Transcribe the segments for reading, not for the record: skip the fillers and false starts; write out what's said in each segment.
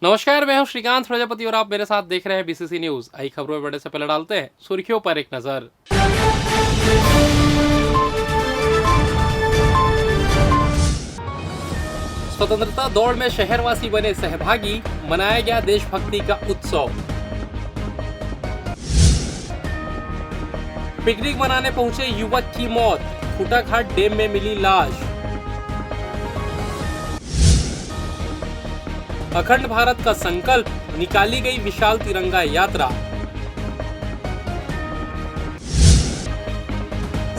नमस्कार, मैं हूं श्रीकांत प्रजापति और आप मेरे साथ देख रहे हैं बीसीसी न्यूज। आई खबरों में बढ़ने से पहले डालते हैं सुर्खियों पर एक नजर। स्वतंत्रता दौड़ में शहरवासी बने सहभागी, मनाया गया देशभक्ति का उत्सव। पिकनिक मनाने पहुंचे युवक की मौत, खूटाघाट डैम में मिली लाश। अखंड भारत का संकल्प, निकाली गई विशाल तिरंगा यात्रा।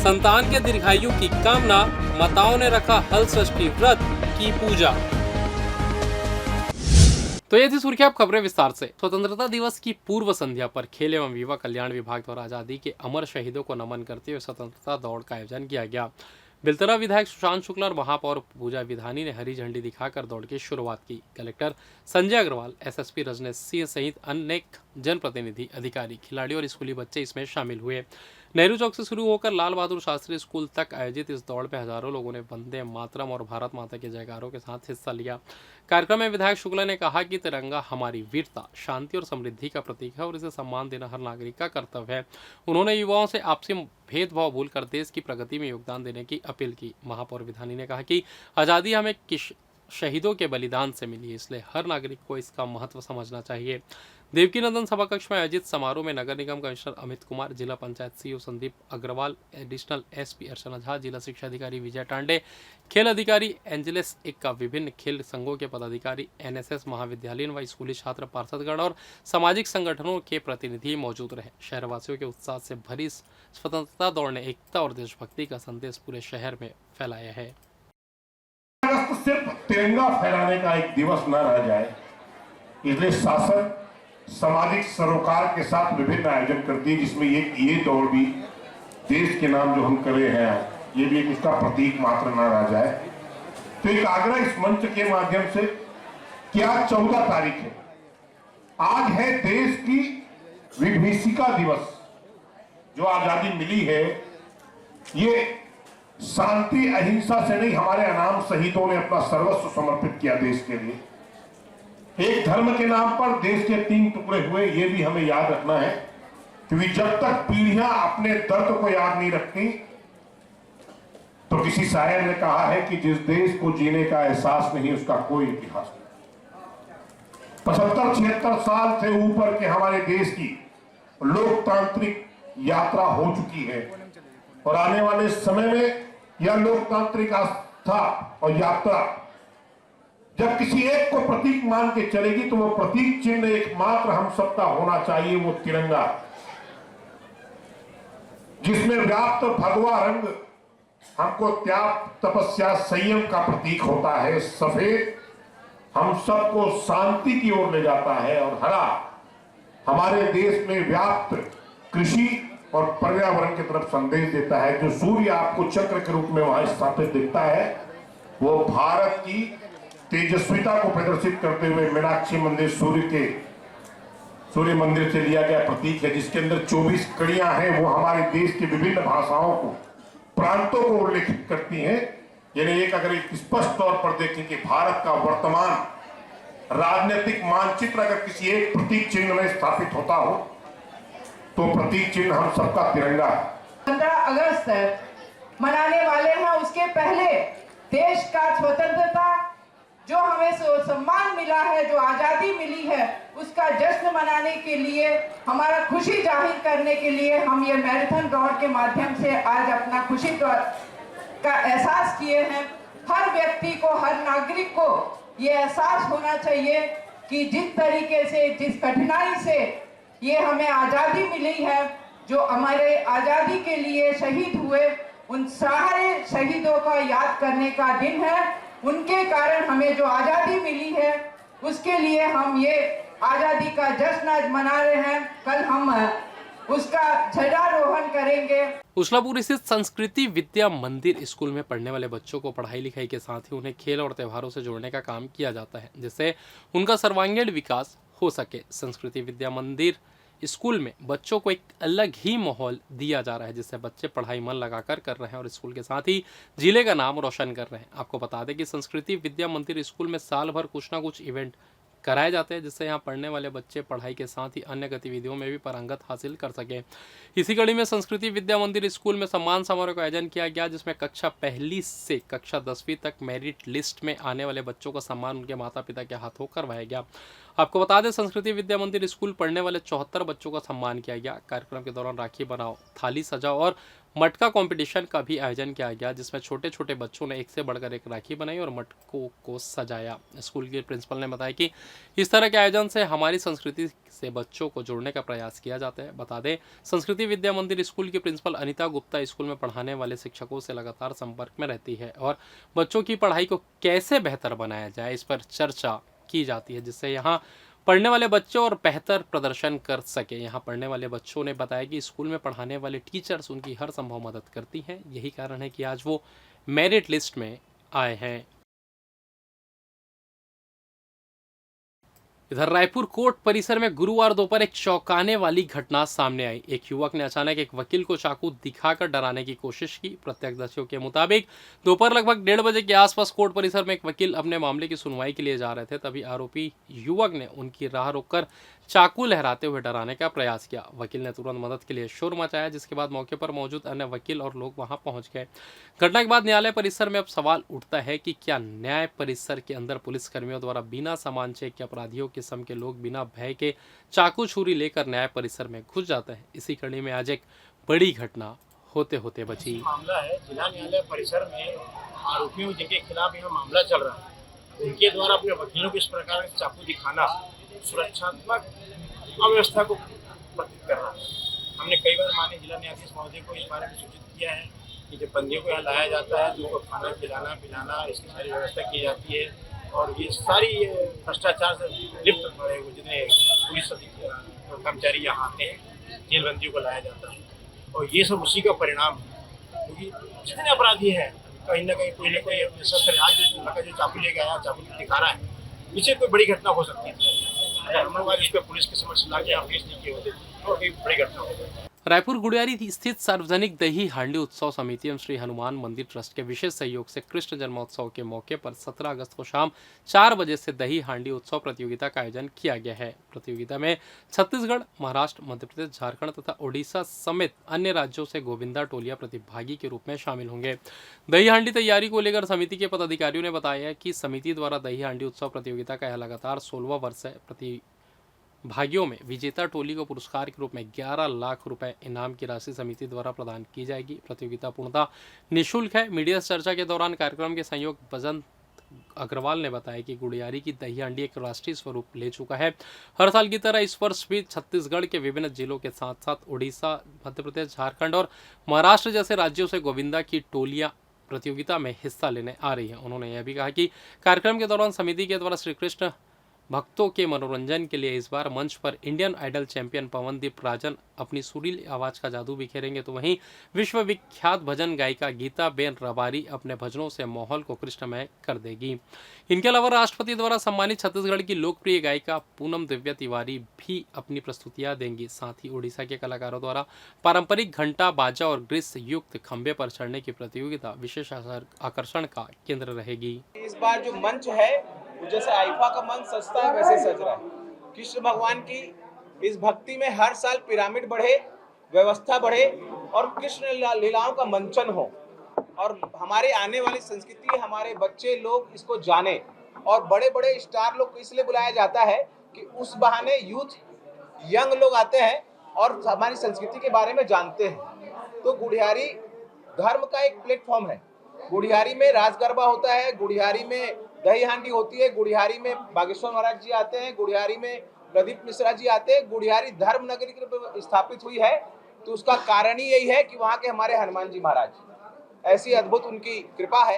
संतान के दीर्घायु की कामना, माताओं ने रखा हल षष्ठी व्रत की पूजा। तो ये थी सुर्खियां, अब खबरें विस्तार से। स्वतंत्रता दिवस की पूर्व संध्या पर खेल एवं युवा कल्याण विभाग द्वारा आजादी के अमर शहीदों को नमन करते हुए स्वतंत्रता दौड़ का आयोजन किया गया। बेलतरा विधायक सुशांत शुक्ला और महापौर पूजा विधानी ने हरी झंडी दिखाकर दौड़ की शुरुआत की। कलेक्टर संजय अग्रवाल, एसएसपी रजनेश सिंह सहित अनेक जनप्रतिनिधि, अधिकारी, खिलाड़ी और स्कूली बच्चे इसमें शामिल हुए। नेहरू चौक से शुरू होकर लाल बहादुर शास्त्री स्कूल तक आयोजित इस दौड़ में हजारों लोगों ने वंदे मातरम और भारत माता के जयकारों के साथ हिस्सा लिया। कार्यक्रम में विधायक शुक्ला ने कहा कि तिरंगा हमारी वीरता, शांति और समृद्धि का प्रतीक है और इसे सम्मान देना हर नागरिक का कर्तव्य है। उन्होंने युवाओं से आपसी भेदभाव भूलकर देश की प्रगति में योगदान देने की अपील की। महापौर विधानी ने कहा कि आज़ादी हमें शहीदों के बलिदान से मिली है, इसलिए हर नागरिक को इसका महत्व समझना चाहिए। देवकी नंदन सभा कक्ष में आयोजित समारोह में नगर निगम कमिश्नर अमित कुमार, जिला panchayat CEO Sandeep Agrawal, additional SP Archana Jha, जिला शिक्षा अधिकारी विजय टांडे, खेल अधिकारी एंजेलिस इक्का, विभिन्न खेल संघों के पदाधिकारी, एनएसएस, महाविद्यालयीन व स्कूली छात्र, पार्षदगण और सामाजिक संगठनों के प्रतिनिधि मौजूद रहे। शहरवासियों के उत्साह से भरी स्वतंत्रता दौड़ ने एकता और देशभक्ति का संदेश पूरे शहर में फैलाया है। अगस्त सिर्फ तिरंगा फहराने का एक दिवस न रह जाए, इसलिए शासन सामाजिक सरोकार के साथ विभिन्न आयोजन करती है, जिसमें ये दौड़ भी देश के नाम जो हम कर रहे हैं, ये भी एक इसका प्रतीक मात्र न रह जाए। तो एक आग्रह इस मंच के माध्यम से कि आज 14 तारीख है, आज है देश की विभीषिका दिवस। जो आजादी मिली है, ये शांति अहिंसा से नहीं, हमारे अनाम शहीदों ने अपना सर्वस्व समर्पित किया देश के लिए। एक धर्म के नाम पर देश के 3 टुकड़े हुए, ये भी हमें याद रखना है, क्योंकि जब तक पीढ़ियां अपने दर्द को याद नहीं रखती, तो किसी शायर ने कहा है कि जिस देश को जीने का एहसास नहीं, उसका कोई इतिहास नहीं। 75-76 साल से ऊपर के हमारे देश की लोकतांत्रिक यात्रा हो चुकी है और आने वाले समय में यह लोकतांत्रिक आस्था और यात्रा जब किसी एक को प्रतीक मान के चलेगी, तो वो प्रतीक चिन्ह एकमात्र हम सबका होना चाहिए, वो तिरंगा, जिसमें व्याप्त भगवा रंग हमको त्याग, तपस्या, संयम का प्रतीक होता है। सफेद हम सबको शांति की ओर ले जाता है और हरा हमारे देश में व्याप्त कृषि और पर्यावरण की तरफ संदेश देता है। जो सूर्य आपको चक्र के रूप में वहां स्थापित दिखता है, वो भारत की तेजस्विता को प्रदर्शित करते हुए मीनाक्षी मंदिर सूर्य मंदिर से लिया गया प्रतीक है, जिसके अंदर 24 कड़ियां हैं। वो हमारे देश की विभिन्न भाषाओं को, प्रांतों को उल्लेखित करती हैं। यानी एक अगर एक स्पष्ट तौर पर देखें कि भारत का वर्तमान राजनीतिक मानचित्र अगर किसी एक प्रतीक चिन्ह में स्थापित होता हो, तो प्रतीक चिन्ह हम सबका तिरंगा है। 15 अगस्त मनाने वाले हैं, उसके पहले देश का स्वतंत्रता जो हमें सम्मान मिला है, जो आजादी मिली है, उसका जश्न मनाने के लिए, हमारा खुशी जाहिर करने के लिए हम ये मैराथन दौड़ के माध्यम से आज अपना खुशी का एहसास किए हैं। हर व्यक्ति को, हर नागरिक को ये एहसास होना चाहिए कि जिस तरीके से, जिस कठिनाई से ये हमें आजादी मिली है, जो हमारे आजादी के लिए शहीद हुए, उन सारे शहीदों का याद करने का दिन है। उनके कारण हमें जो आजादी मिली है, उसके लिए हम ये आजादी का जश्न आज मना रहे हैं। कल हम उसका झंडारोहण करेंगे। उछलापुर स्थित संस्कृति विद्या मंदिर स्कूल में पढ़ने वाले बच्चों को पढ़ाई लिखाई के साथ ही उन्हें खेल और त्योहारों से जोड़ने का काम किया जाता है, जिससे उनका सर्वांगीण विकास हो सके। संस्कृति विद्या मंदिर स्कूल में बच्चों को एक अलग ही माहौल दिया जा रहा है, जिससे बच्चे पढ़ाई मन लगाकर कर रहे हैं और स्कूल के साथ ही जिले का नाम रोशन कर रहे हैं। आपको बता दें कि संस्कृति विद्या मंदिर स्कूल में साल भर कुछ ना कुछ इवेंट कराए जाते हैं, जिससे यहाँ पढ़ने वाले बच्चे पढ़ाई के साथ ही अन्य गतिविधियों में भी पारंगत हासिल कर सकें। इसी कड़ी में संस्कृति विद्या मंदिर स्कूल में सम्मान समारोह का आयोजन किया गया, जिसमें कक्षा 1 से कक्षा 10वीं तक मेरिट लिस्ट में आने वाले बच्चों का सम्मान उनके माता पिता के हाथों करवाया गया। आपको बता दें, संस्कृति विद्या मंदिर स्कूल पढ़ने वाले 74 बच्चों का सम्मान किया गया। कार्यक्रम के दौरान राखी बनाओ, थाली सजाओ और मटका कंपटीशन का भी आयोजन किया गया, जिसमें छोटे छोटे बच्चों ने एक से बढ़कर एक राखी बनाई और मटकों को सजाया। स्कूल के प्रिंसिपल ने बताया कि इस तरह के आयोजन से हमारी संस्कृति से बच्चों को जोड़ने का प्रयास किया जाता है। बता दें, संस्कृति विद्या मंदिर स्कूल की प्रिंसिपल अनिता गुप्ता स्कूल में पढ़ाने वाले शिक्षकों से लगातार संपर्क में रहती है और बच्चों की पढ़ाई को कैसे बेहतर बनाया जाए इस पर चर्चा की जाती है, जिससे यहाँ पढ़ने वाले बच्चे और बेहतर प्रदर्शन कर सके। यहाँ पढ़ने वाले बच्चों ने बताया कि स्कूल में पढ़ाने वाले टीचर्स उनकी हर संभव मदद करती हैं। यही कारण है कि आज वो मेरिट लिस्ट में आए हैं। इधर रायपुर कोर्ट परिसर में गुरुवार दोपहर एक चौंकाने वाली घटना सामने आई। एक युवक ने अचानक एक वकील को चाकू दिखाकर डराने की कोशिश की। प्रत्यक्षदर्शियों के मुताबिक दोपहर लगभग 1:30 बजे के आसपास कोर्ट परिसर में एक वकील अपने मामले की सुनवाई के लिए जा रहे थे। तभी आरोपी युवक ने उनकी राह रोककर चाकू लहराते हुए डराने का प्रयास किया। वकील ने तुरंत मदद के लिए शोर मचाया, जिसके बाद मौके पर मौजूद अन्य वकील और लोग वहां पहुंच गए। घटना के बाद न्यायालय परिसर में अब सवाल उठता है कि क्या न्याय परिसर के अंदर पुलिसकर्मियों द्वारा बिना सामान चेक के अपराधियों किस्म के लोग बिना भय के चाकू छुरी लेकर न्याय परिसर में घुस जाते हैं। इसी कड़ी में आज एक बड़ी घटना होते होते बची। मामला है जिला न्यायालय परिसर में आरोपियों जिनके खिलाफ यह मामला चल रहा है, उनके द्वारा अपने वकीलों को इस प्रकार से चाकू दिखाना सुरक्षात्मक अव्यवस्था को प्रतीत कर रहा है। हमने कई बार माननीय जिला न्यायाधीश महोदय को इस बारे में सूचित किया है कि जब बंदियों को यहाँ लाया जाता है तो उनको खाना खिलाना पिलाना इसकी सारी व्यवस्था की जाती है और ये सारी भ्रष्टाचार से लिप्त पड़े हुए जितने पुलिस कर्मचारी यहाँ आते हैं, जेल बंदियों को लाया जाता है और ये सब उसी का परिणाम है। क्योंकि जितने अपराधी हैं कहीं ना कोई अपने शस्त्र आज जो चाकू लेके आया, चाकू दिखा रहा है, इसे कोई बड़ी घटना हो सकती है। अगर हम लोग इस पर पुलिस के समक्ष ला के यहाँ पेश नहीं किए होते तो कोई बड़ी घटना होती। रायपुर गुड़ियारी स्थित सार्वजनिक दही हांडी उत्सव समिति एवं श्री हनुमान मंदिर ट्रस्ट के विशेष सहयोग से कृष्ण जन्मोत्सव के मौके पर 17 अगस्त को शाम 4 बजे से दही हांडी उत्सव प्रतियोगिता का आयोजन किया गया है। प्रतियोगिता में छत्तीसगढ़, महाराष्ट्र, मध्य प्रदेश, झारखंड तथा ओडिशा समेत अन्य राज्यों से गोविंदा टोलियां प्रतिभागी के रूप में शामिल होंगे। दही हांडी तैयारी को लेकर समिति के पदाधिकारियों ने बताया कि समिति द्वारा दही हांडी उत्सव प्रतियोगिता का यह लगातार 16वां वर्ष है। भागियों में विजेता टोली को पुरस्कार के रूप में 11 लाख रुपए इनाम की राशि समिति द्वारा प्रदान की जाएगी। प्रतियोगिता पूर्णतः निःशुल्क है। मीडिया से चर्चा के दौरान कार्यक्रम के संयोजक बसंत अग्रवाल ने बताया कि गुड़ियारी की दही हांडी एक राष्ट्रीय स्वरूप ले चुका है। हर साल की तरह इस वर्ष भी छत्तीसगढ़ के विभिन्न जिलों के साथ साथ उड़ीसा, मध्य प्रदेश, झारखंड और महाराष्ट्र जैसे राज्यों से गोविंदा की टोलियां प्रतियोगिता में हिस्सा लेने आ रही है। उन्होंने यह भी कहा कि कार्यक्रम के दौरान समिति के द्वारा श्री कृष्ण भक्तों के मनोरंजन के लिए इस बार मंच पर Indian idol champion Pawandeep Rajan अपनी सुरीली आवाज का जादू बिखेरेंगे, तो वहीं विश्व विख्यात भजन गायिका गीता बेन रबारी अपने भजनों से माहौल को कृष्णमय कर देगी। इनके अलावा राष्ट्रपति द्वारा सम्मानित छत्तीसगढ़ की लोकप्रिय गायिका पूनम दिव्या तिवारी भी अपनी प्रस्तुतियां देंगी। साथ ही उड़ीसा के कलाकारों द्वारा पारंपरिक घंटा, बाजा और ग्रीस युक्त खंबे पर चढ़ने की प्रतियोगिता विशेष आकर्षण का केंद्र रहेगी। इस बार जो मंच है जैसे आईफा का मंच सजता है वैसे सज रहा है। कृष्ण भगवान की इस भक्ति में हर साल पिरामिड बढ़े, व्यवस्था बढ़े और कृष्ण लीलाओं का मंचन हो और हमारे आने वाली संस्कृति, हमारे बच्चे लोग इसको जाने और बड़े बड़े स्टार लोग को इसलिए बुलाया जाता है कि उस बहाने यूथ यंग लोग आते हैं और हमारी संस्कृति के बारे में जानते हैं। तो गुड़ियारी धर्म का एक प्लेटफॉर्म है। गुड़ियारी में राज गरबा होता है, गुड़ियारी में दही हांडी होती है, गुड़ियारी में बागेश्वर महाराज जी आते हैं, गुड़ियारी में प्रदीप मिश्रा जी आते हैं। गुड़ियारी धर्म नगरी के रूप में स्थापित हुई है, तो उसका कारण ही यही है कि वहाँ के हमारे हनुमान जी महाराज ऐसी अद्भुत उनकी कृपा है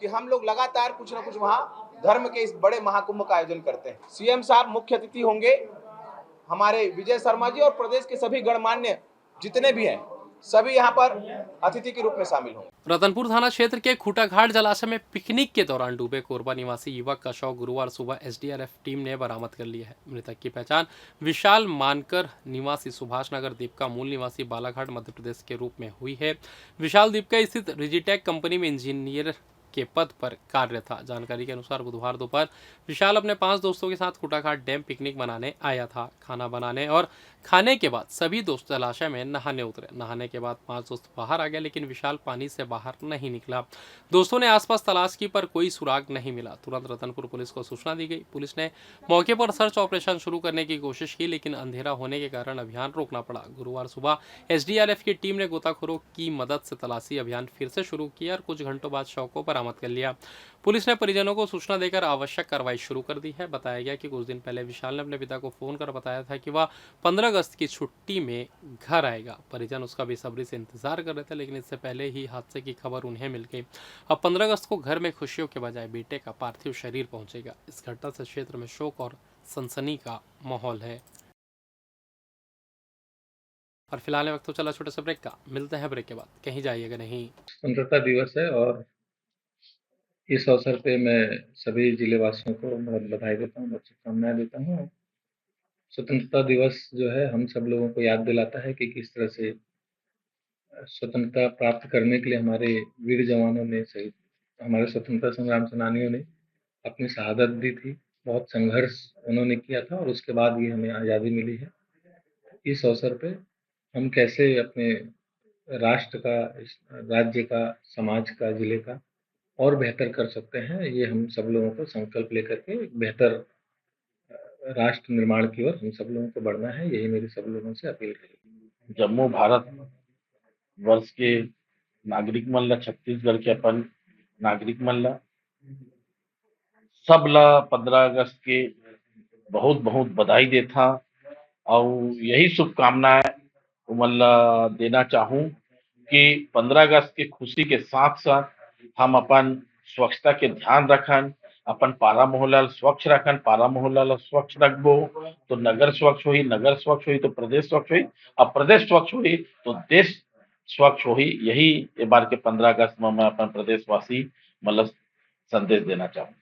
कि हम लोग लगातार कुछ न कुछ वहाँ धर्म के इस बड़े महाकुंभ का आयोजन करते हैं। सीएम साहब मुख्य अतिथि होंगे, हमारे विजय शर्मा जी और प्रदेश के सभी गणमान्य जितने भी हैं सभी यहाँ पर अतिथि के रूप में शामिल होंगे। रतनपुर थाना क्षेत्र के खूटाघाट जलाशय में पिकनिक के दौरान डूबे कोरबा निवासी युवक का शव गुरुवार सुबह एसडीआरएफ टीम ने बरामद कर लिया है। मृतक की पहचान विशाल मानकर निवासी सुभाष नगर दीपका मूल निवासी बालाघाट मध्य प्रदेश के रूप में हुई है। विशाल दीपका स्थित रिजिटेक कंपनी में इंजीनियर के पद पर कार्य था। जानकारी के अनुसार बुधवार दोपहर विशाल अपने 5 दोस्तों के साथ कुटाघाट डैम पिकनिक मनाने आया था। खाना बनाने और खाने के बाद सभी दोस्त जलाशय में नहाने उतरे। नहाने के बाद 5 दोस्त बाहर आ गए, लेकिन विशाल पानी से बाहर नहीं निकला। दोस्तों ने आसपास तलाश की पर कोई सुराग नहीं मिला। तुरंत रतनपुर पुलिस को सूचना दी गई। पुलिस ने मौके पर सर्च ऑपरेशन शुरू करने की कोशिश की, लेकिन अंधेरा होने के कारण अभियान रोकना पड़ा। गुरुवार सुबह एसडीआरएफ की टीम ने गोताखोरों की मदद से तलाशी अभियान फिर से शुरू किया और कुछ घंटों बाद शव को बरामद कर लिया। पुलिस ने परिजनों को सूचना देकर आवश्यक कार्रवाई शुरू कर दी है। बताया गया कि कुछ दिन पहले विशाल ने अपने पिता को फोन कर बताया था कि वह 15 अगस्त की छुट्टी में घर आएगा। परिजन उसका बेसब्री से इंतजार कर रहे थे, लेकिन इससे पहले ही हादसे की खबर उन्हें मिल गई। अब 15 अगस्त को घर में खुशियों के बजाय बेटे का पार्थिव शरीर पहुंचेगा। इस घटना से क्षेत्र में शोक और सनसनी का माहौल है। और फिलहाल वक्त तो चला छोटे से ब्रेक का, मिलते हैं ब्रेक के बाद, कहीं जाइएगा नहीं। स्वतंत्रता दिवस है और इस अवसर पे मैं सभी जिले वासियों को बहुत बधाई देता हूँ, बहुत शुभकामनाएं देता हूँ। स्वतंत्रता दिवस जो है हम सब लोगों को याद दिलाता है कि किस तरह से स्वतंत्रता प्राप्त करने के लिए हमारे वीर जवानों ने सही हमारे स्वतंत्रता संग्राम सेनानियों ने अपनी शहादत दी थी। बहुत संघर्ष उन्होंने किया था और उसके बाद ये हमें आज़ादी मिली है। इस अवसर पे हम कैसे अपने राष्ट्र का, राज्य का, समाज का, जिले का और बेहतर कर सकते हैं, ये हम सब लोगों को संकल्प लेकर के बेहतर राष्ट्र निर्माण की ओर हम सब लोगों को बढ़ना है। यही मेरी सब लोगों से अपील है। जम्मू भारत वर्ष के नागरिक मन ला, छत्तीसगढ़ के अपन नागरिक मन ला, सब ला 15 अगस्त के बहुत बहुत बधाई देथा और यही शुभकामनाएं उमन ला देना चाहूँ कि 15 अगस्त की खुशी के साथ साथ हम अपन स्वच्छता के ध्यान रखन, अपन पारा मोहल्ला स्वच्छ रखन। पारा मोहल्ला स्वच्छ रखबो तो नगर स्वच्छ हुई, नगर स्वच्छ हुई तो प्रदेश स्वच्छ हुई, अब प्रदेश स्वच्छ हुई तो देश स्वच्छ हुई। यही ए बार के 15 अगस्त में मैं अपन प्रदेशवासी मतलब संदेश देना चाहूँ।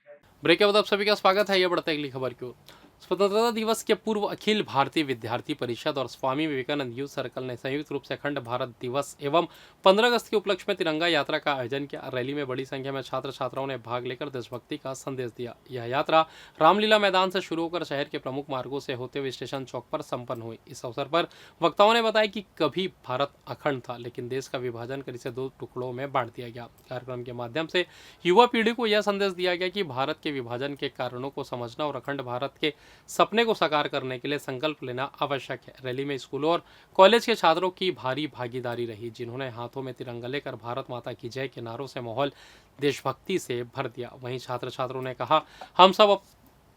ब्रेक के बाद आप सभी का स्वागत है। ये बढ़ते अगली खबर की ओर। स्वतंत्रता दिवस के पूर्व अखिल भारतीय विद्यार्थी परिषद और स्वामी विवेकानंद यूथ सर्कल ने संयुक्त रूप से अखंड भारत दिवस एवं 15 अगस्त के उपलक्ष्य में तिरंगा यात्रा का आयोजन किया। रैली में बड़ी संख्या में छात्र छात्राओं ने भाग लेकर देशभक्ति का संदेश दिया। यह यात्रा रामलीला मैदान से शुरू होकर शहर के प्रमुख मार्गों से होते हुए स्टेशन चौक पर संपन्न हुई। इस अवसर पर वक्ताओं ने बताया कि कभी भारत अखंड था, लेकिन देश का विभाजन कर इसे 2 टुकड़ों में बांट दिया गया। कार्यक्रम के माध्यम से युवा पीढ़ी को यह संदेश दिया गया कि भारत के विभाजन के कारणों को समझना और अखंड भारत के सपने को साकार करने के लिए संकल्प लेना आवश्यक है। रैली में स्कूलों और कॉलेज के छात्रों की भारी भागीदारी रही, जिन्होंने हाथों में तिरंगा लेकर भारत माता की जय के नारों से माहौल देशभक्ति से भर दिया। वहीं छात्र छात्रों ने कहा, हम सब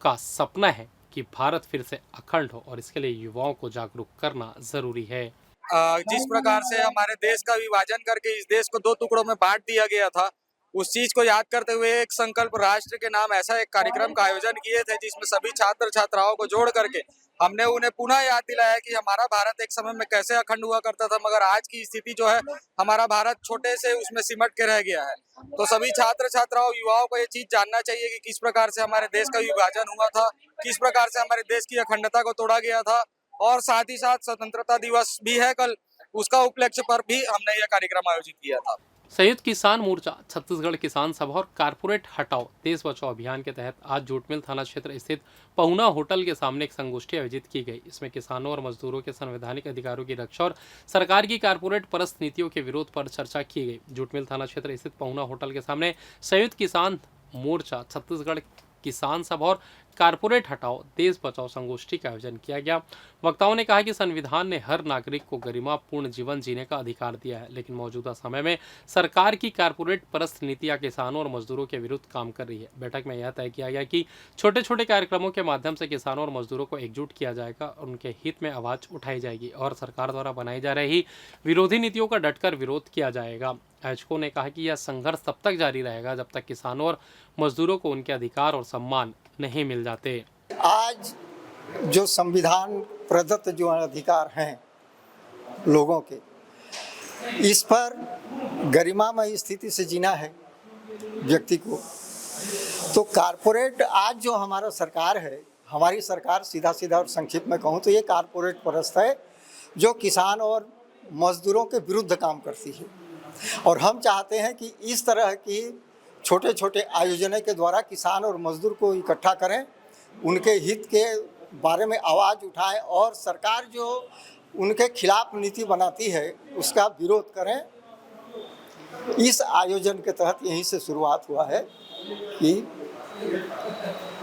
का सपना है कि भारत फिर से अखंड हो और इसके लिए युवाओं को जागरूक करना जरूरी है। जिस प्रकार से हमारे देश का विभाजन करके इस देश को 2 टुकड़ों में बांट दिया गया था, उस चीज को याद करते हुए एक संकल्प राष्ट्र के नाम ऐसा एक कार्यक्रम का आयोजन किए थे, जिसमें सभी छात्र छात्राओं को जोड़ करके हमने उन्हें पुनः याद दिलाया कि हमारा भारत एक समय में कैसे अखंड हुआ करता था, मगर आज की स्थिति जो है हमारा भारत छोटे से उसमें सिमट के रह गया है। तो सभी छात्र छात्राओं युवाओं को ये चीज जानना चाहिए कि किस प्रकार से हमारे देश का विभाजन हुआ था, किस प्रकार से हमारे देश की अखंडता को तोड़ा गया था। और साथ ही साथ स्वतंत्रता दिवस भी है कल, उसका उपलक्ष्य पर भी हमने यह कार्यक्रम आयोजित किया था। संयुक्त किसान मोर्चा, छत्तीसगढ़ किसान सभा और कारपोरेट हटाओ देश बचाओ अभियान के तहत आज जोटमिल थाना क्षेत्र स्थित पहुना होटल के सामने एक संगोष्ठी आयोजित की गई। इसमें किसानों और मजदूरों के संवैधानिक अधिकारों की रक्षा और सरकार की कारपोरेट परस्त नीतियों के विरोध पर चर्चा की गई। जोटमिल थाना क्षेत्र स्थित पहुना होटल के सामने संयुक्त किसान मोर्चा, छत्तीसगढ़ किसान सभा और कारपोरेट हटाओ देश बचाओ संगोष्ठी का आयोजन किया गया। वक्ताओं ने कहा कि संविधान ने हर नागरिक को गरिमापूर्ण जीवन जीने का अधिकार दिया है, लेकिन मौजूदा समय में सरकार की कारपोरेट परस्त नीतियां किसानों और मजदूरों के विरुद्ध काम कर रही है। बैठक में यह तय किया गया कि छोटे छोटे कार्यक्रमों के माध्यम से किसानों और मजदूरों को एकजुट किया जाएगा और उनके हित में आवाज उठाई जाएगी और सरकार द्वारा बनाई जा रही विरोधी नीतियों का डटकर विरोध किया जाएगा। आयोजकों ने कहा कि यह संघर्ष तब तक जारी रहेगा जब तक किसानों और मजदूरों को उनके अधिकार और सम्मान नहीं मिल जाते। आज जो संविधान प्रदत्त जो अधिकार हैं लोगों के, इस पर गरिमामय स्थिति से जीना है व्यक्ति को। तो कारपोरेट आज जो हमारा सरकार है, हमारी सरकार सीधा सीधा और संक्षिप्त में कहूँ तो ये कारपोरेट परस्त है, जो किसान और मजदूरों के विरुद्ध काम करती है। और हम चाहते हैं कि इस तरह की छोटे छोटे आयोजनों के द्वारा किसान और मजदूर को इकट्ठा करें, उनके हित के बारे में आवाज़ उठाएं और सरकार जो उनके खिलाफ नीति बनाती है उसका विरोध करें। इस आयोजन के तहत यहीं से शुरुआत हुआ है कि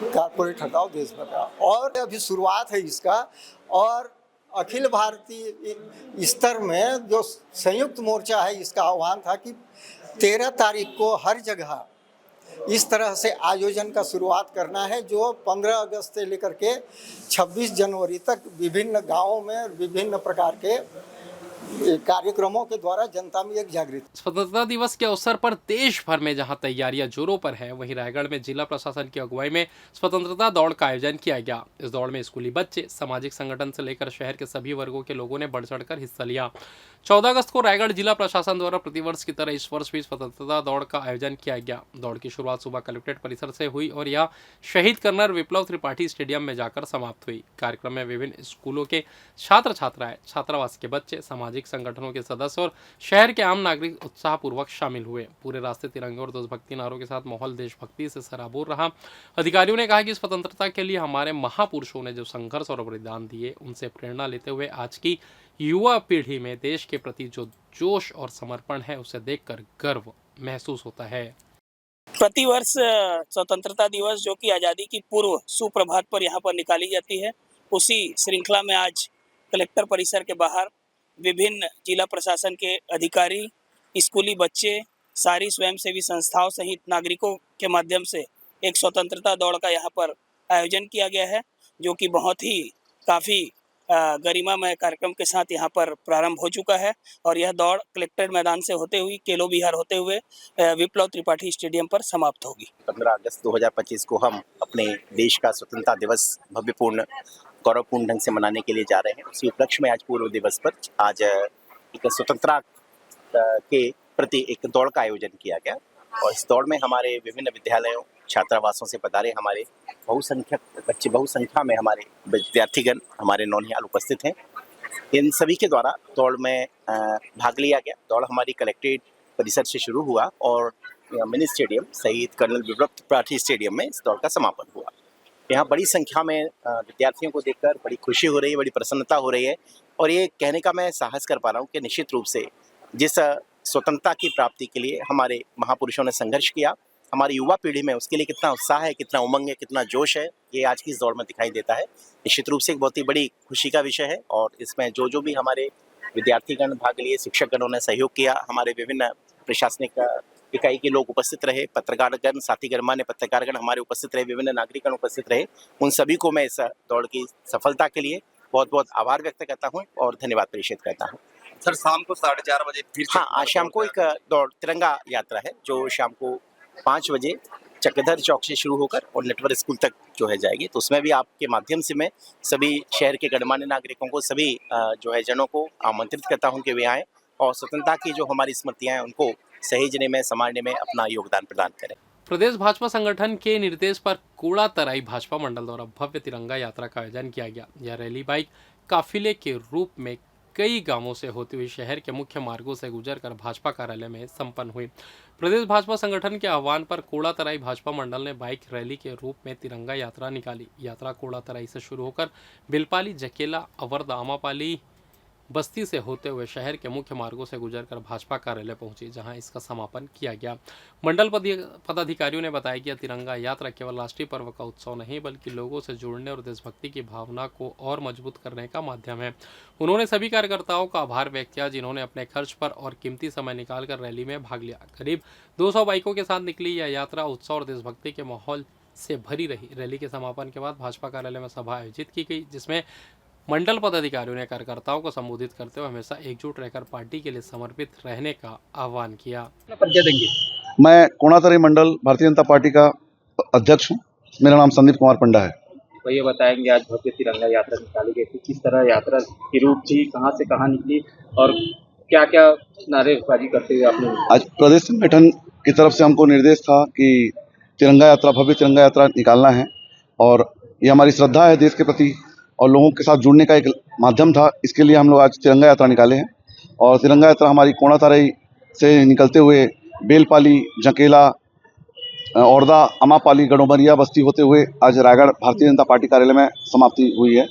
कारपोरेट हटाओ देश बचाओ, और अभी शुरुआत है इसका। और अखिल भारतीय स्तर में जो संयुक्त मोर्चा है, इसका आह्वान था कि 13 तारीख को हर जगह इस तरह से आयोजन का शुरुआत करना है, जो 15 अगस्त से लेकर के 26 जनवरी तक विभिन्न गांवों में विभिन्न प्रकार के कार्यक्रमों के द्वारा जनता में एक जागृति। स्वतंत्रता दिवस के अवसर पर देश भर में जहां तैयारियां जोरों पर है, वहीं रायगढ़ में जिला प्रशासन की अगुवाई में स्वतंत्रता दौड़ का आयोजन किया गया। इस दौड़ में स्कूली बच्चे, सामाजिक संगठन से लेकर शहर के सभी वर्गों के लोगों ने बढ़ चढ़कर हिस्सा लिया। 14 अगस्त को रायगढ़ जिला प्रशासन द्वारा प्रतिवर्ष की तरह इस वर्ष भी स्वतंत्रता दौड़ का आयोजन किया गया। दौड़ की शुरुआत सुबह कलेक्ट्रेट परिसर से हुई और यह शहीद कर्नल विप्लव त्रिपाठी स्टेडियम में जाकर समाप्त हुई। कार्यक्रम में विभिन्न स्कूलों के छात्र छात्राएं, छात्रावास के बच्चे, सामाजिक संगठनों के सदस्य और शहर के आम नागरिक उत्साहपूर्वक शामिल हुए। पूरे रास्ते तिरंगे और देशभक्ति नारों के साथ माहौल देशभक्ति से सराबोर रहा। अधिकारियों ने कहा कि स्वतंत्रता के लिए हमारे महापुरुषों ने जो संघर्ष और बलिदान दिए, उनसे प्रेरणा लेते हुए आज की युवा पीढ़ी में देश के प्रति जो जोश और समर्पण है, उसे देखकर गर्व महसूस होता है। प्रतिवर्ष स्वतंत्रता दिवस जो कि आज़ादी की पूर्व सुप्रभात पर यहाँ पर निकाली जाती है, उसी श्रृंखला में आज कलेक्टर परिसर के बाहर विभिन्न जिला प्रशासन के अधिकारी, स्कूली बच्चे, सारी स्वयंसेवी संस्थाओं सहित नागरिकों के माध्यम से एक स्वतंत्रता दौड़ का यहाँ पर आयोजन किया गया है, जो कि बहुत ही काफ़ी गरिमामय कार्यक्रम के साथ यहाँ पर प्रारंभ हो चुका है। और यह दौड़ कलेक्ट्रेट मैदान से होते हुए केलो विहार होते हुए विप्लव त्रिपाठी स्टेडियम पर समाप्त होगी। 15 अगस्त 2025 को हम अपने देश का स्वतंत्रता दिवस भव्यपूर्ण गौरवपूर्ण ढंग से मनाने के लिए जा रहे हैं। उसी उपलक्ष्य में आज पूर्व दिवस पर आज एक स्वतंत्रता के प्रति एक दौड़ का आयोजन किया गया और इस दौड़ में हमारे विभिन्न विद्यालयों, छात्रावासों से पधारे हमारे बहुसंख्यक बच्चे, बहुसंख्या में हमारे विद्यार्थीगण हमारे नौनिहाल उपस्थित हैं। इन सभी के द्वारा दौड़ में भाग लिया गया। दौड़ हमारी कलेक्ट्रेट परिसर से शुरू हुआ और मिनी स्टेडियम शहीद कर्नल विप्लव त्रिपाठी स्टेडियम में इस दौड़ का समापन हुआ। यहाँ बड़ी संख्या में विद्यार्थियों को देखकर बड़ी खुशी हो रही है, बड़ी प्रसन्नता हो रही है और ये कहने का मैं साहस कर पा रहा हूँ कि निश्चित रूप से जिस स्वतंत्रता की प्राप्ति के लिए हमारे महापुरुषों ने संघर्ष किया, हमारी युवा पीढ़ी में उसके लिए कितना उत्साह है, कितना उमंग है, कितना जोश है, ये आज की इस दौड़ में दिखाई देता है। निश्चित रूप से एक बहुत ही बड़ी खुशी का विषय है और इसमें जो भी हमारे विद्यार्थीगण भाग लिए, शिक्षकगणों ने सहयोग किया, हमारे विभिन्न प्रशासनिक इकाई के लोग उपस्थित रहे, पत्रकारगण, साथी गणमान्य पत्रकारगण हमारे उपस्थित रहे, विभिन्न नागरिकगण उपस्थित रहे, उन सभी को मैं इस दौड़ की सफलता के लिए बहुत बहुत आभार व्यक्त करता हूँ और धन्यवाद प्रेषित करता हूँ। सर, शाम को 4:30 बजे फिर आज शाम को एक दौड़ तिरंगा यात्रा है जो शाम को 5 बजे चक्रधर चौक से शुरू होकर और नेटवर्क स्कूल तक जो है जाएगी। तो उसमें भी आपके माध्यम से मैं सभी शहर के गणमान्य नागरिकों को, सभी जो है जनों को आमंत्रित करता हूँ कि वे आएँ और स्वतंत्रता की जो हमारी स्मृतियाँ हैं उनको सहेजने में, संभालने में अपना योगदान प्रदान करें। प्रदेश भाजपा संगठन के निर्देश पर कूड़ा तराई भाजपा मंडल द्वारा भव्य तिरंगा यात्रा का आयोजन किया गया। यह रैली बाइक काफिले के रूप में कई गांवों से होती हुई शहर के मुख्य मार्गों से गुजरकर भाजपा कार्यालय में संपन्न हुई। प्रदेश भाजपा संगठन के आह्वान पर कूड़ा तराई भाजपा मंडल ने बाइक रैली के रूप में तिरंगा यात्रा निकाली। यात्रा कूड़ा तराई से शुरू होकर बिलपाली, जकेला, अवरद, आमापाली बस्ती से होते हुए शहर के मुख्य मार्गों से गुजरकर भाजपा कार्यालय पहुंची, जहां इसका समापन किया गया। मंडल पदाधिकारियों ने बताया कि यह तिरंगा यात्रा केवल राष्ट्रीय पर्व का उत्सव नहीं, बल्कि लोगों से जुड़ने और देशभक्ति की भावना को और मजबूत करने का माध्यम है। उन्होंने सभी कार्यकर्ताओं का आभार व्यक्त किया जिन्होंने अपने खर्च पर और कीमती समय निकालकर रैली में भाग लिया। करीब 200 बाइकों के साथ निकली यह यात्रा उत्सव और देशभक्ति के माहौल से भरी रही। रैली के समापन के बाद भाजपा कार्यालय में सभा आयोजित की गई, जिसमें मंडल पदाधिकारियों ने कार्यकर्ताओं को संबोधित करते हुए हमेशा एकजुट रहकर पार्टी के लिए समर्पित रहने का आह्वान किया। मैं कोणातराई मंडल भारतीय जनता पार्टी का अध्यक्ष हूं। मेरा नाम संदीप कुमार पंडा है। तो ये बताएंगे आज भव्य तिरंगा यात्रा निकाली गई थी, किस तरह यात्रा की रूट थी, कहां से कहां निकली और क्या क्या नारेबाजी करते हुए आपने? आज प्रदेश संगठन की तरफ से हमको निर्देश था कि तिरंगा यात्रा, भव्य तिरंगा यात्रा निकालना है और ये हमारी श्रद्धा है देश के प्रति और लोगों के साथ जुड़ने का एक माध्यम था। इसके लिए हम लोग आज तिरंगा यात्रा निकाले हैं और तिरंगा यात्रा हमारी कोणातराई से निकलते हुए बेलपाली, जकेला औरदा, अमापाली, गड़ोमरिया बस्ती होते हुए आज रायगढ़ भारतीय जनता पार्टी कार्यालय में समाप्ति हुई है।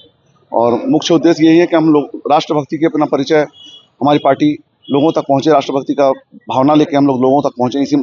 और मुख्य उद्देश्य यही है कि हम लोग राष्ट्रभक्ति के अपना परिचय, हमारी पार्टी लोगों तक पहुँचे, राष्ट्रभक्ति का भावना लेके हम लोग लोगों तक पहुँचे। इसी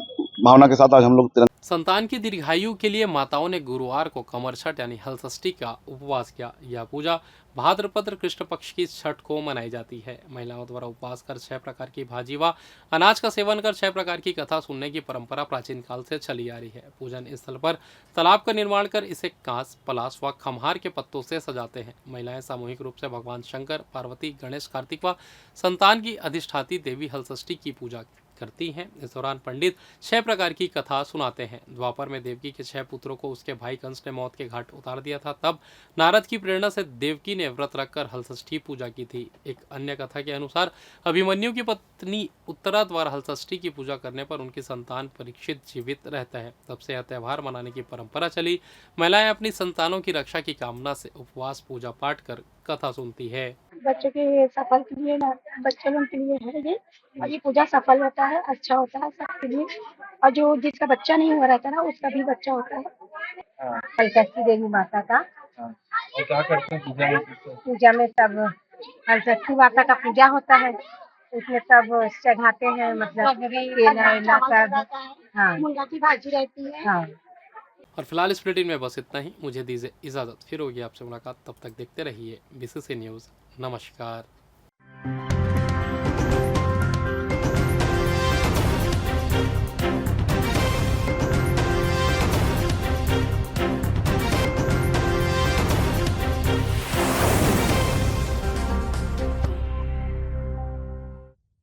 भावना के साथ आज हम लोग संतान की दीर्घायु के लिए माताओं ने गुरुवार को कमर छठ यानी हलषष्ठी का उपवास किया। यह पूजा भाद्रपद कृष्ण पक्ष की छठ को मनाई जाती है। महिलाओं द्वारा उपवास कर 6 प्रकार की भाजी व अनाज का सेवन कर 6 प्रकार की कथा सुनने की परंपरा प्राचीन काल से चली आ रही है। पूजन स्थल पर तालाब का निर्माण कर इसे कांस, पलाश व खम्हार के पत्तों से सजाते हैं। महिलाएं सामूहिक रूप से भगवान शंकर, पार्वती, गणेश, कार्तिक व संतान की अधिष्ठाती देवी हलषष्ठी की पूजा करती हैं। इस दौरान पंडित 6 प्रकार की कथा सुनाते हैं। द्वापर में देवकी के 6 पुत्रों को उसके भाई कंस ने मौत के घाट उतार दिया था। तब नारद की प्रेरणा से देवकी ने व्रत रखकर हलषष्ठी पूजा की थी। एक अन्य कथा के अनुसार अभिमन्यु की पत्नी उत्तरा द्वारा हलषष्ठी की पूजा करने पर उनकी संतान परीक्षित जीवित रहता है। तब से यह त्यौहार मनाने की परंपरा चली। महिलाएं अपनी संतानों की रक्षा की कामना से उपवास, पूजा पाठ कर कथा सुनती है। बच्चों के सफल के लिए बच्चों लोगों के लिए है ये, और ये पूजा सफल होता है, अच्छा होता है सबके लिए। और जो जिसका बच्चा नहीं हुआ रहता ना, उसका भी बच्चा होता है। हलषष्ठी देवी माता का और क्या करते हैं पूजा में? पूजा में सब हलषष्ठी माता का पूजा होता है। उसमें सब चढ़ाते हैं, मतलब केला वेला सब। हाँ, मुनगा की भाजी रहती है। हाँ। और फिलहाल इस बुलेटिन में बस इतना ही। मुझे दीजिए इजाज़त, फिर होगी आपसे मुलाकात। तब तक देखते रहिए BCC न्यूज़। नमस्कार।